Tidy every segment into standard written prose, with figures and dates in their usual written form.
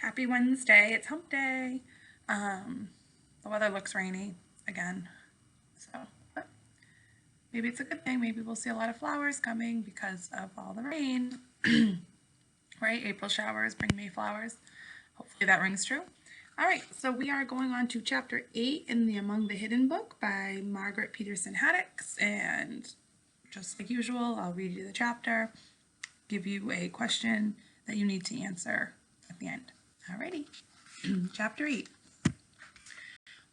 Happy Wednesday. It's hump day. The weather looks rainy again. But maybe it's a good thing. Maybe we'll see a lot of flowers coming because of all the rain. Right? April showers bring May flowers. Hopefully that rings true. All right, so we are going on to chapter 8 in the Among the Hidden book by Margaret Peterson Haddix. And just like usual, I'll read you the chapter, give you a question that you need to answer at the end. Alrighty, chapter 8.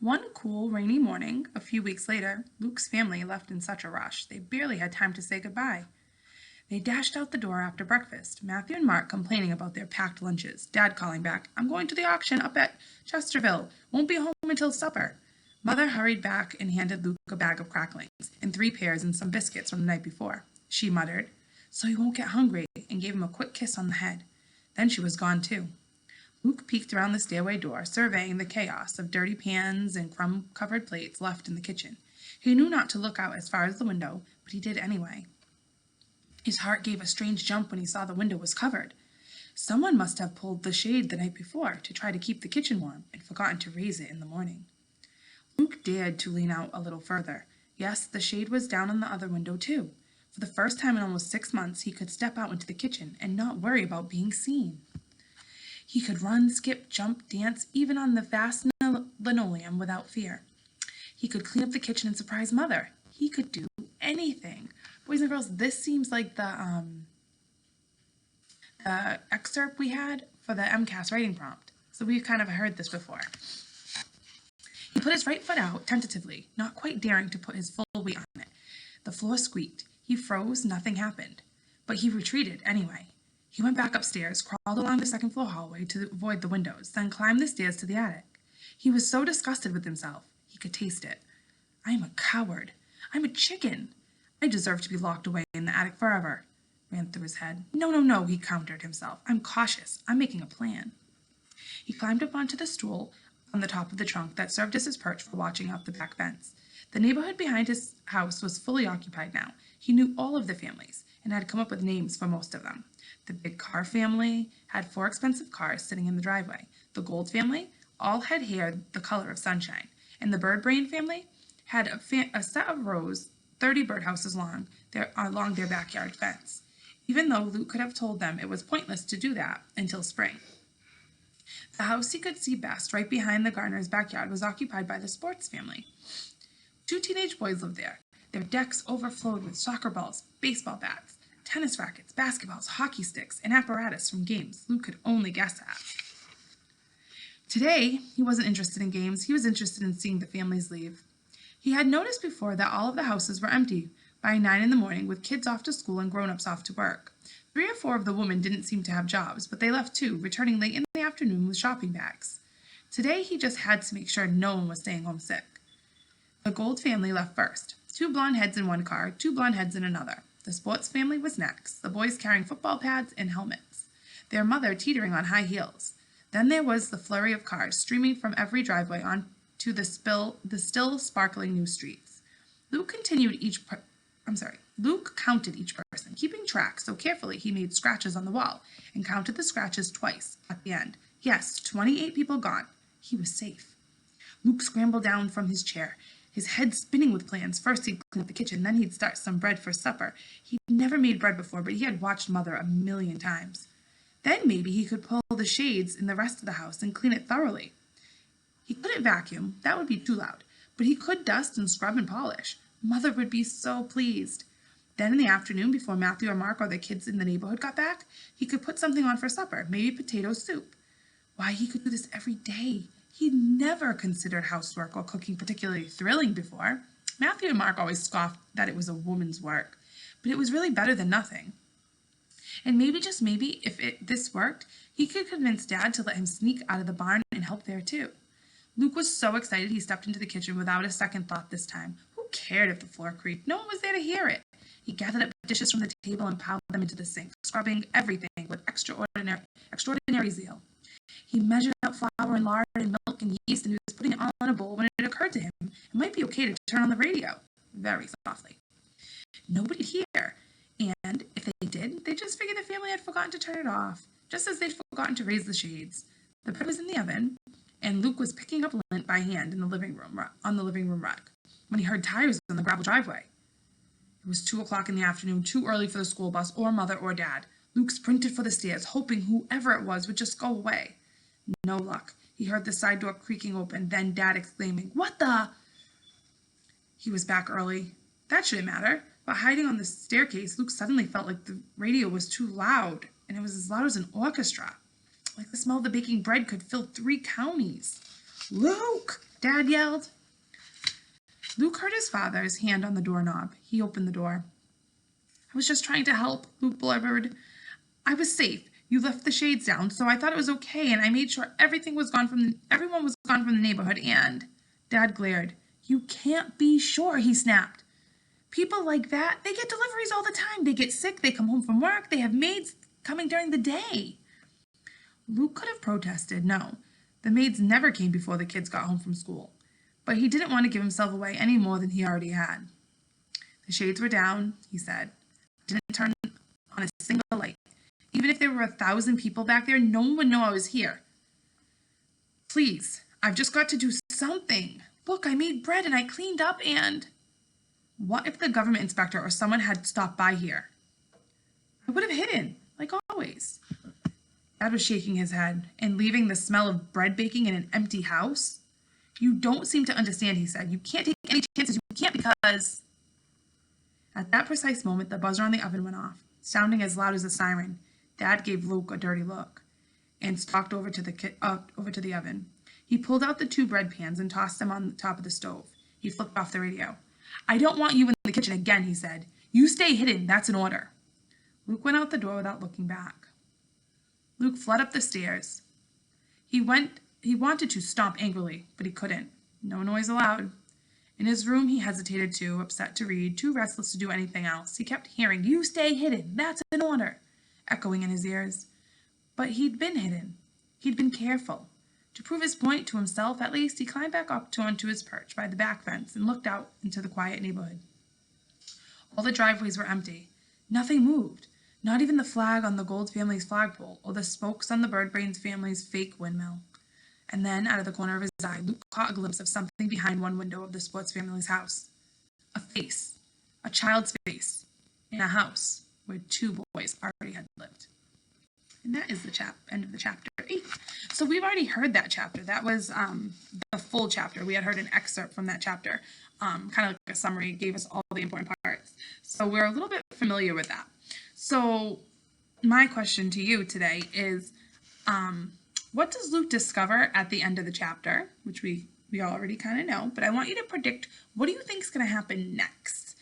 One cool, rainy morning, a few weeks later, Luke's family left in such a rush, they barely had time to say goodbye. They dashed out the door after breakfast, Matthew and Mark complaining about their packed lunches, Dad calling back, "I'm going to the auction up at Chesterville, won't be home until supper." Mother hurried back and handed Luke a bag of cracklings and 3 pears and some biscuits from the night before. She muttered, "So he won't get hungry," and gave him a quick kiss on the head. Then she was gone too. Luke peeked around the stairway door, surveying the chaos of dirty pans and crumb-covered plates left in the kitchen. He knew not to look out as far as the window, but he did anyway. His heart gave a strange jump when he saw the window was covered. Someone must have pulled the shade the night before to try to keep the kitchen warm and forgotten to raise it in the morning. Luke dared to lean out a little further. Yes, the shade was down on the other window too. For the first time in almost 6 months, he could step out into the kitchen and not worry about being seen. He could run, skip, jump, dance, even on the vast linoleum without fear. He could clean up the kitchen and surprise Mother. He could do anything. Boys and girls, this seems like the excerpt we had for the MCAS writing prompt. So we've kind of heard this before. He put his right foot out tentatively, not quite daring to put his full weight on it. The floor squeaked. He froze, nothing happened. But he retreated anyway. He went back upstairs, crawled along the second-floor hallway to avoid the windows, then climbed the stairs to the attic. He was so disgusted with himself, he could taste it. "I am a coward. I'm a chicken. I deserve to be locked away in the attic forever," ran through his head. No, he countered himself. "I'm cautious. I'm making a plan." He climbed up onto the stool on the top of the trunk that served as his perch for watching out the back fence. The neighborhood behind his house was fully occupied now. He knew all of the families and had come up with names for most of them. The Big Car family had 4 expensive cars sitting in the driveway. The Gold family all had hair the color of sunshine. And the Bird Brain family had a set of rows, 30 birdhouses long, along their backyard fence, even though Luke could have told them it was pointless to do that until spring. The house he could see best, right behind the Garner's backyard, was occupied by the Sports family. 2 teenage boys lived there. Their decks overflowed with soccer balls, baseball bats, tennis rackets, basketballs, hockey sticks, and apparatus from games Luke could only guess at. Today, he wasn't interested in games. He was interested in seeing the families leave. He had noticed before that all of the houses were empty by 9 in the morning, with kids off to school and grown-ups off to work. 3 or 4 of the women didn't seem to have jobs, but they left too, returning late in the afternoon with shopping bags. Today, he just had to make sure no one was staying home sick. The Gold family left first. 2 blonde heads in one car, 2 blonde heads in another. The Sports family was next, the boys carrying football pads and helmets, their mother teetering on high heels. Then there was the flurry of cars streaming from every driveway onto the still sparkling new streets. Luke counted each person, keeping track so carefully he made scratches on the wall and counted the scratches twice at the end. Yes, 28 people gone. He was safe. Luke scrambled down from his chair, his head spinning with plans. First he'd clean up the kitchen, then he'd start some bread for supper. He'd never made bread before, but he had watched Mother a million times. Then maybe he could pull the shades in the rest of the house and clean it thoroughly. He couldn't vacuum, that would be too loud, but he could dust and scrub and polish. Mother would be so pleased. Then in the afternoon, before Matthew or Mark or the kids in the neighborhood got back, he could put something on for supper, maybe potato soup. Why, he could do this every day. He'd never considered housework or cooking particularly thrilling before. Matthew and Mark always scoffed that it was a woman's work, but it was really better than nothing. And maybe, just maybe, if this worked, he could convince Dad to let him sneak out of the barn and help there too. Luke was so excited he stepped into the kitchen without a second thought this time. Who cared if the floor creaked? No one was there to hear it. He gathered up dishes from the table and piled them into the sink, scrubbing everything with extraordinary zeal. He measured out flour and lard and milk and yeast, and he was putting it all in a bowl when it occurred to him it might be okay to turn on the radio, very softly. Nobody'd hear, and if they did, they'd just figure the family had forgotten to turn it off, just as they'd forgotten to raise the shades. The bread was in the oven, and Luke was picking up lint by hand in the living room on the living room rug when he heard tires on the gravel driveway. It was 2 o'clock in the afternoon, too early for the school bus or mother or dad. Luke sprinted for the stairs, hoping whoever it was would just go away. No luck. He heard the side door creaking open, then Dad exclaiming, "What the?" He was back early. That shouldn't matter. But hiding on the staircase, Luke suddenly felt like the radio was too loud, and it was as loud as an orchestra. Like the smell of the baking bread could fill 3 counties. "Luke!" Dad yelled. Luke heard his father's hand on the doorknob. He opened the door. "I was just trying to help," Luke blubbered. "I was safe. You left the shades down, so I thought it was okay, and I made sure everyone was gone from the neighborhood, and..." Dad glared. "You can't be sure," he snapped. "People like that, they get deliveries all the time. They get sick, they come home from work, they have maids coming during the day." Luke could have protested. No, the maids never came before the kids got home from school. But he didn't want to give himself away any more than he already had. "The shades were down," he said. "I didn't turn on a single light. Even if there were 1,000 people back there, no one would know I was here. Please, I've just got to do something. Look, I made bread and I cleaned up and..." What if the government inspector or someone had stopped by here? "I would have hidden, like always." Dad was shaking his head and leaving the smell of bread baking in an empty house. "You don't seem to understand," he said. "You can't take any chances. You can't because..." At that precise moment, the buzzer on the oven went off, sounding as loud as a siren. Dad gave Luke a dirty look and stalked over to the oven. He pulled out the 2 bread pans and tossed them on the top of the stove. He flipped off the radio. "I don't want you in the kitchen again," he said. "You stay hidden. That's an order." Luke went out the door without looking back. Luke fled up the stairs. He wanted to stomp angrily, but he couldn't. No noise allowed. In his room, he hesitated too, upset to read, too restless to do anything else. He kept hearing, "You stay hidden. That's an order," echoing in his ears. But he'd been hidden. He'd been careful. To prove his point to himself, at least, he climbed back up onto his perch by the back fence and looked out into the quiet neighborhood. All the driveways were empty. Nothing moved. Not even the flag on the Gold family's flagpole or the spokes on the Birdbrains family's fake windmill. And then, out of the corner of his eye, Luke caught a glimpse of something behind one window of the Sports family's house. A face. A child's face. In a house where 2 boys already had lived. And that is the end of the chapter 8. So we've already heard that chapter. That was the full chapter. We had heard an excerpt from that chapter, kind of like a summary, gave us all the important parts. So we're a little bit familiar with that. So my question to you today is, what does Luke discover at the end of the chapter, which we already kind of know, but I want you to predict, what do you think is going to happen next?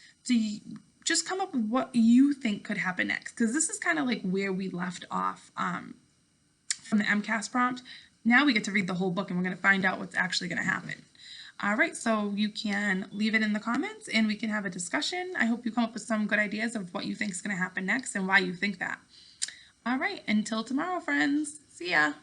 Just come up with what you think could happen next, because this is kind of like where we left off from the MCAS prompt. Now we get to read the whole book and we're going to find out what's actually going to happen. All right, so you can leave it in the comments and we can have a discussion. I hope you come up with some good ideas of what you think is going to happen next and why you think that. All right, until tomorrow, friends. See ya.